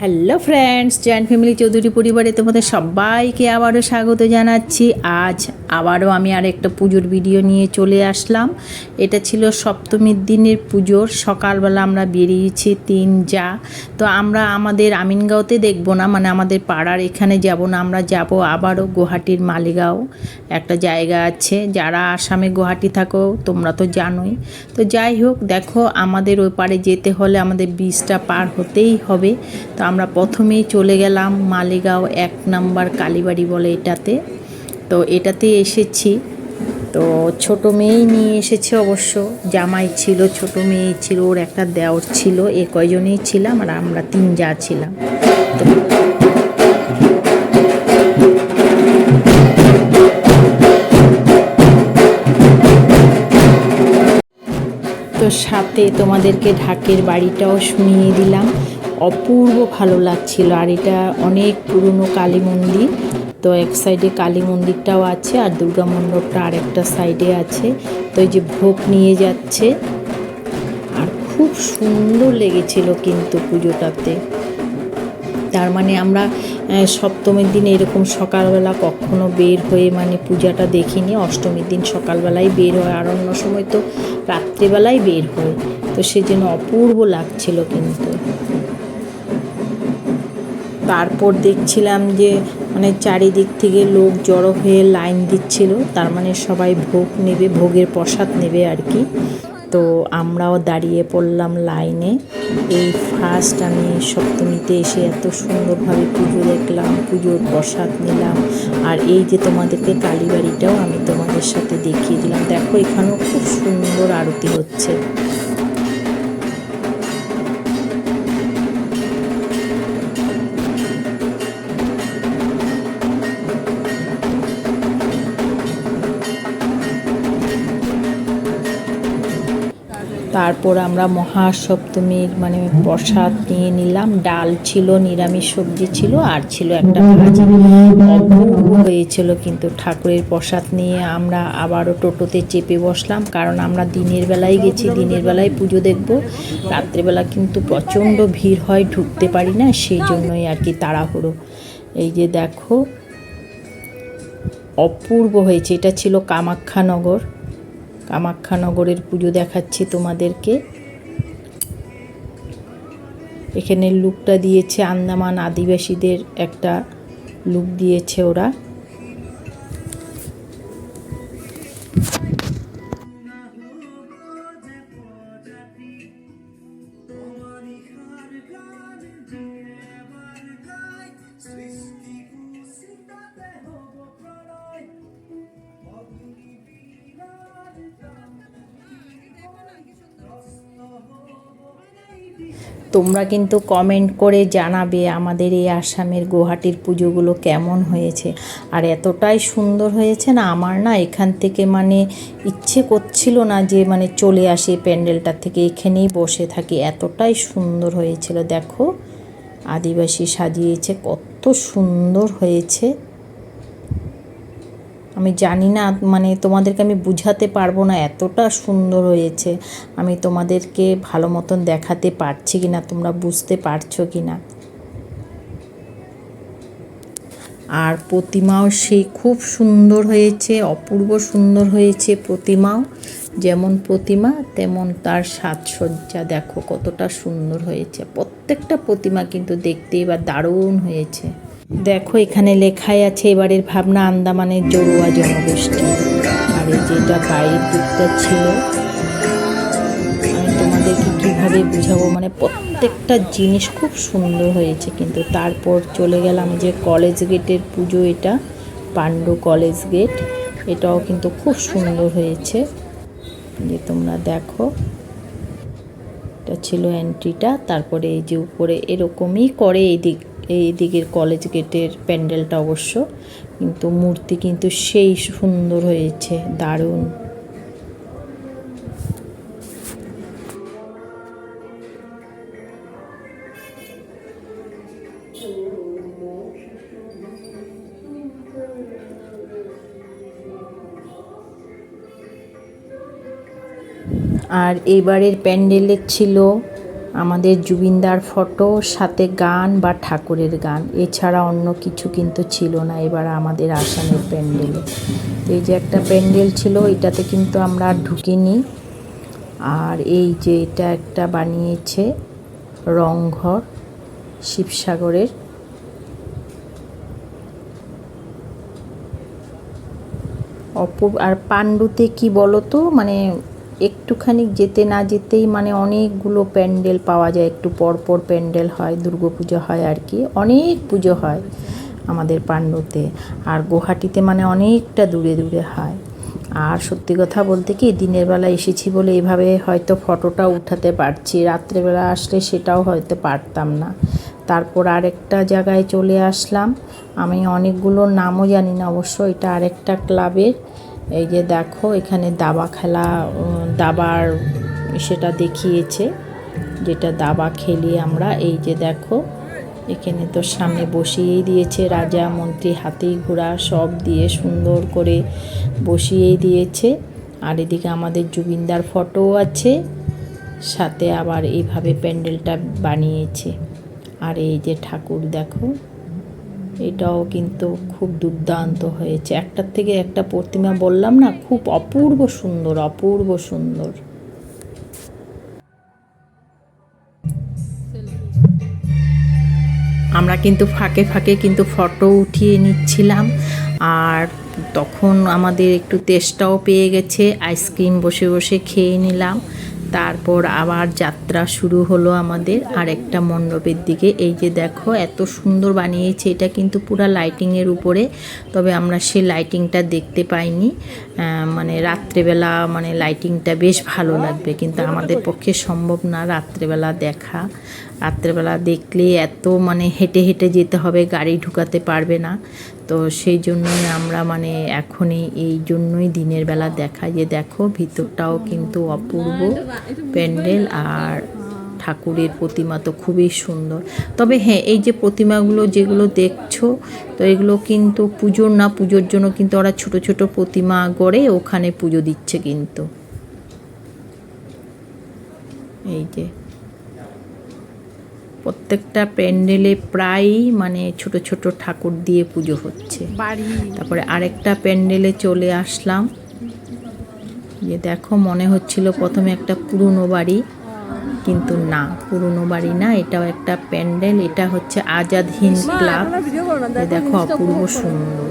Hello friends, joint family Chowdhury পরিবারে তোমাদের সবাইকে আবারও স্বাগত জানাচ্ছি। আজ আবারও আমি আর একটা পুজোর ভিডিও নিয়ে চলে আসলাম। এটা ছিল সপ্তমীর দিনের পুজোর সকালবেলা আমরা বেরিয়েছি তিন যা। তো আমরা আমাদের আমিনগাঁওতে দেখবো না, মানে আমাদের পাড়ার এখানে যাব না, আমরা যাব আবারও গুয়াহাটির মালিগাঁও একটা জায়গা আছে। যারা আসামে গুয়াহাটি থাকো তোমরা তো জানোই। তো যাই হোক, দেখো আমাদের ওই পাড়ে যেতে হলে আমাদের ব্রিজটা পার হতেই হবে। তো আমরা প্রথমেই চলে গেলাম মালিগাঁও 1 নম্বর কালীবাড়ি বলে এটাতে। তো এটাতে এসেছি। তো ছোটো মেয়েই নিয়ে এসেছে, অবশ্য জামাই ছিল, ছোটো মেয়ে ছিল, ওর একটা দেওর ছিল, এ কয়জনেই ছিলাম আর আমরা তিন যা ছিলাম। তো সাথে তোমাদেরকে ঢাকের বাড়িটাও শুনিয়ে দিলাম। অপূর্ব ভালো লাগছিল। আর এটা অনেক পুরনো কালী মন্দির। তো এক সাইডে কালী মন্দিরটাও আছে আর দুর্গা মণ্ডপটা আরেকটা সাইডে আছে। তো এই যে ভোগ নিয়ে যাচ্ছে, আর খুব সুন্দর লেগেছিল কিন্তু পুজোটাতে। তার মানে আমরা সপ্তমীর দিন এরকম সকালবেলা কখনো বের হয়ে মানে পূজাটা দেখিনি। অষ্টমীর দিন সকালবেলায় বের হয়, আর অন্য সময় তো রাত্রিবেলায় বের হয়। তো সেজন্য অপূর্ব লাগছিল কিন্তু। তারপর দেখছিলাম যে মানে চারিদিক থেকে লোক জড়ো হয়ে লাইন দিচ্ছিল, তার মানে সবাই ভোগ নেবে, ভোগের প্রসাদ নেবে আর কি। তো আমরাও দাঁড়িয়ে পড়লাম লাইনে। এই ফার্স্ট আমি সপ্তমীতে এসে এত সুন্দরভাবে পুজো দেখলাম, পুজোর প্রসাদ নিলাম। আর এই যে তোমাদেরকে কালীবাড়িটাও আমি তোমাদের সাথে দেখিয়ে দিলাম। দেখো এখানেও খুব সুন্দর আরতি হচ্ছে। তারপর আমরা মহাসপ্তমীর মানে প্রসাদ নিয়ে নিলাম। ডাল ছিল, নিরামিষ সবজি ছিল, আর ছিল একটা ভাজি। অপূর্ব হয়েছিল কিন্তু। ঠাকুরের প্রসাদ নিয়ে আমরা আবারও টোটোতে চেপে বসলাম, কারণ আমরা দিনের বেলায় গেছি, দিনের বেলায় পুজো দেখব। রাত্রেবেলা কিন্তু প্রচণ্ড ভিড় হয়, ঢুকতে পারি না, সেই জন্যই আর কি তাড়াহুড়ো। এই যে দেখো অপূর্ব হয়েছে। এটা ছিল কামাখ্যানগর। কামাখ্যানগরের পুজো দেখাচ্ছি তোমাদেরকে। এখানে লুকটা দিয়েছে আন্দামান আদিবাসীদের একটা লুক দিয়েছে ওরা। তোমরা কিন্তু কমেন্ট করে জানাবে আমাদের এই আসামের গুয়াহাটির পুজোগুলো কেমন হয়েছে। আর এতটাই সুন্দর হয়েছে না, আমার না এখান থেকে মানে ইচ্ছে করছিল না যে মানে চলে আসি প্যান্ডেলটা থেকে, এখানেই বসে থাকি, এতটাই সুন্দর হয়েছিল। দেখো আদিবাসী সাজিয়েছে, কত সুন্দর হয়েছে। আমি জানি না, মানে তোমাদেরকে আমি বুঝাতে পারবো না এতটা সুন্দর হয়েছে। আমি তোমাদেরকে ভালো মতন দেখাতে পারছি কি না, তোমরা বুঝতে পারছো কি না। আর প্রতিমাও সেই খুব সুন্দর হয়েছে, অপূর্ব সুন্দর হয়েছে প্রতিমাও। যেমন প্রতিমা তেমন তার সাজসজ্জা, দেখো কতটা সুন্দর হয়েছে। প্রত্যেকটা প্রতিমা কিন্তু দেখতে এবার দারুণ হয়েছে। দেখো এখানে লেখাই আছে এবারের ভাবনা আন্দামানের জড়ুয়া জনগোষ্ঠী। আর এই যেটা বাইরের দিকটা ছিল, আমি তোমাদেরকে কীভাবে বুঝাবো, মানে প্রত্যেকটা জিনিস খুব সুন্দর হয়েছে কিন্তু। তারপর চলে গেলাম যে কলেজ গেটের পুজো, এটা পাণ্ডু কলেজ গেট, এটাও কিন্তু খুব সুন্দর হয়েছে। যে তোমরা দেখো এটা ছিল এন্ট্রিটা। তারপরে এই যে উপরে এরকমই করে এই দিকের কলেজ গেটের প্যান্ডেলটা অবশ্য, কিন্তু মূর্তি কিন্তু সেই সুন্দর হয়েছে, দারুণ। আর এইবারের প্যান্ডেলের ছিল আমাদের জুবিনদার ফটো, সাথে গান বা ঠাকুরের গান, এছাড়া অন্য কিছু কিন্তু ছিল না এবার আমাদের আসামের প্যান্ডেলে। তো এই যে একটা প্যান্ডেল ছিল, এটাতে কিন্তু আমরা আর ঢুকিনি। আর এই যে এটা একটা বানিয়েছে রংঘর শিবসাগরের। আর পাণ্ডুতে কি বলো তো, মানে একটুখানি যেতে না যেতেই মানে অনেকগুলো প্যান্ডেল পাওয়া যায়, একটু পরপর প্যান্ডেল হয়, দুর্গাপুজো হয় আর কি, অনেক পুজো হয় আমাদের পাণ্ডুতে। আর গুয়াহাটিতে মানে অনেকটা দূরে দূরে হয়। আর সত্যি কথা বলতে কি, দিনের বেলা এসেছি বলে এভাবে হয়তো ফটোটা উঠাতে পারছি, রাত্রেবেলা আসলে সেটাও হয়তো পারতাম না। তারপর আরেকটা জায়গায় চলে আসলাম, আমি অনেকগুলো নামও জানি না অবশ্য, এটা আরেকটা ক্লাবের। এই যে দেখো এখানে দাবা খেলা, দাবার সেটা দেখিয়েছে, যেটা দাবা খেলি আমরা। এই যে দেখো এখানে তো সামনে বসিয়েই দিয়েছে, রাজা মন্ত্রী হাতি ঘোড়া সব দিয়ে সুন্দর করে বসিয়েই দিয়েছে। আর এদিকে আমাদের জুবিনদার ফটোও আছে, সাথে আবার এইভাবে প্যান্ডেলটা বানিয়েছে। আর এই যে ঠাকুর দেখো, এটাও কিন্তু খুব দুর্দান্ত হয়েছে, একটার থেকে একটা প্রতিমা বললাম না, খুব অপূর্ব সুন্দর, অপূর্ব সুন্দর। আমরা কিন্তু ফাঁকে ফাঁকে কিন্তু ফটো উঠিয়ে নিচ্ছিলাম। আর তখন আমাদের একটু তেষ্টাও পেয়ে গেছে, আইসক্রিম বসে বসে খেয়ে নিলাম। তারপর আবার যাত্রা শুরু হলো আমাদের আরেকটা মণ্ডপের দিকে। এই যে দেখো এত সুন্দর বানিয়েছে, এটা কিন্তু পুরা লাইটিংয়ের উপরে, তবে আমরা সেই লাইটিংটা দেখতে পাইনি। মানে রাত্রেবেলা মানে লাইটিংটা বেশ ভালো লাগবে, কিন্তু আমাদের পক্ষে সম্ভব না রাত্রেবেলা দেখা। রাত্রেবেলা দেখলে এত মানে হেঁটে হেঁটে যেতে হবে, গাড়ি ঢুকাতে পারবে না। তো সেই জন্যই আমরা মানে এখনই এই জন্যই দিনের বেলা দেখা। যে দেখো ভিতরটাও কিন্তু অপূর্ব প্যান্ডেল, আর ঠাকুরের প্রতিমা তো খুবই সুন্দর। তবে হ্যাঁ, এই যে প্রতিমাগুলো যেগুলো দেখছো, তো এগুলো কিন্তু পুজোর না, পুজোর জন্য কিন্তু ওরা ছোট ছোট প্রতিমা গড়ে ওখানে পুজো দিচ্ছে কিন্তু। এই যে প্রত্যেকটা প্যান্ডেলে প্রায় মানে ছোট ছোট ঠাকুর দিয়ে পুজো হচ্ছে। তারপরে আরেকটা প্যান্ডেলে চলে আসলাম, যে দেখো মনে হচ্ছিল প্রথমে একটা পুরনো বাড়ি, কিন্তু না, পুরনো বাড়ি না, এটাও একটা প্যান্ডেল। এটা হচ্ছে আজাদ হিন্দ ক্লাব। দেখো অপূর্ব সুন্দর।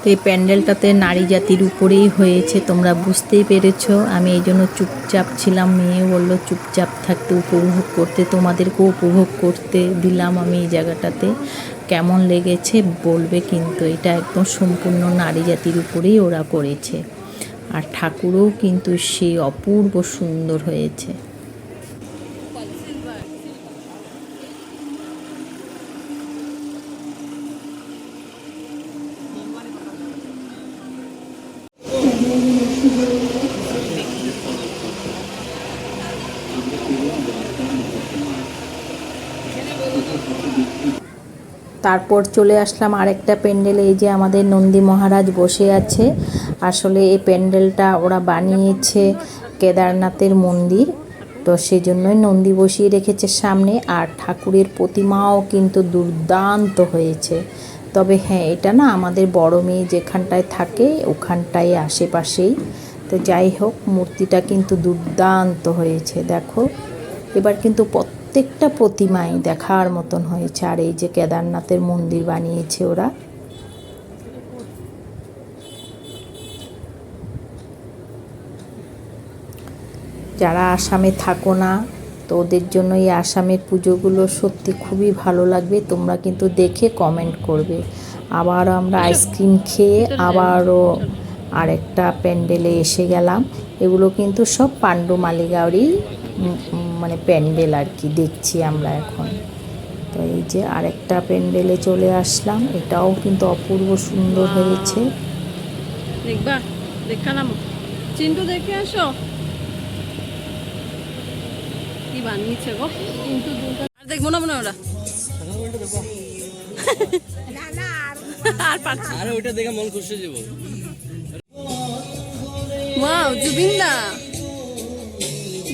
তো এই প্যান্ডেলটাতে নারী জাতির উপরেই হয়েছে, তোমরা বুঝতেই পেরেছো। আমি এই জন্য চুপচাপ ছিলাম, মেয়ে বললো চুপচাপ থাকতে, উপভোগ করতে, তোমাদেরকেও উপভোগ করতে দিলাম আমি এই জায়গাটাতে। কেমন লেগেছে বলবে কিন্তু, এটা একদম সম্পূর্ণ নারী জাতির উপরেই ওরা করেছে। আর ঠাকুরও কিন্তু সেই অপূর্ব সুন্দর হয়েছে। তারপর চলে আসলাম আরেকটা প্যান্ডেলে। এই যে আমাদের নন্দী মহারাজ বসে আছে। আসলে এই প্যান্ডেলটা ওরা বানিয়েছে কেদারনাথের মন্দির, তো সেই জন্যই নন্দী বসিয়ে রেখেছে সামনে। আর ঠাকুরের প্রতিমাও কিন্তু দুর্দান্ত হয়েছে। তবে হ্যাঁ, এটা না আমাদের বড় মেয়ে যেখানটায় থাকে ওখানটায় আশেপাশেই। তো যাই হোক, মূর্তিটা কিন্তু দুর্দান্ত হয়েছে দেখো। এবার কিন্তু প্রত্যেকটা প্রতিমাই দেখার মতন হয়েছে। আর এই যে কেদারনাথের মন্দির বানিয়েছে ওরা। যারা আসামে থাকো না তো ওদের জন্য এই আসামের পুজোগুলো সত্যি খুবই ভালো লাগবে। তোমরা কিন্তু দেখে কমেন্ট করবে। আবার আমরা আইসক্রিম খেয়ে আবারও আরেকটা প্যান্ডেলে এসে গেলাম। এগুলো কিন্তু সব পাণ্ডু মালিগাঁওরই মানে প্যান্ডেল আর কি, দেখছি আমরা এখন। তো এই যে আরেকটা প্যান্ডেলে চলে আসলাম, এটাও কিন্তু অপূর্ব সুন্দর হয়েছে। দেখবা দেখালাম, চিন্টু দেখে আসো কি বানিয়েছে গো চিন্টু। আর দেখবো না মনে ওরা আর পারছি আরে ওইটা দেখে মন খুশি হয়ে যাবো। ওয়াও জুবিনদা,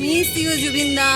মিস ইউ জুবিনদা।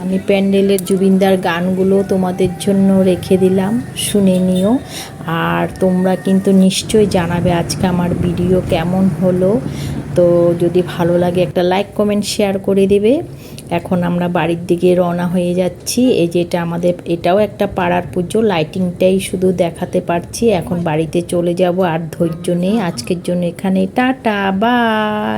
আমি প্যান্ডেলের জুবিনদার গানগুলো তোমাদের জন্য রেখে দিলাম, শুনে নিও। আর তোমরা কিন্তু নিশ্চয়ই জানাবে আজকে আমার ভিডিও কেমন হলো। তো যদি ভালো লাগে একটা লাইক কমেন্ট শেয়ার করে দেবে। এখন আমরা বাড়ির দিকে রওনা হয়ে যাচ্ছি। এই যে এটা আমাদের, এটাও একটা পাড়ার পুজো, লাইটিংটাই শুধু দেখাতে পারছি। এখন বাড়িতে চলে যাব, আর ধৈর্য নেই আজকের জন্য। এখানে টাটা বাই।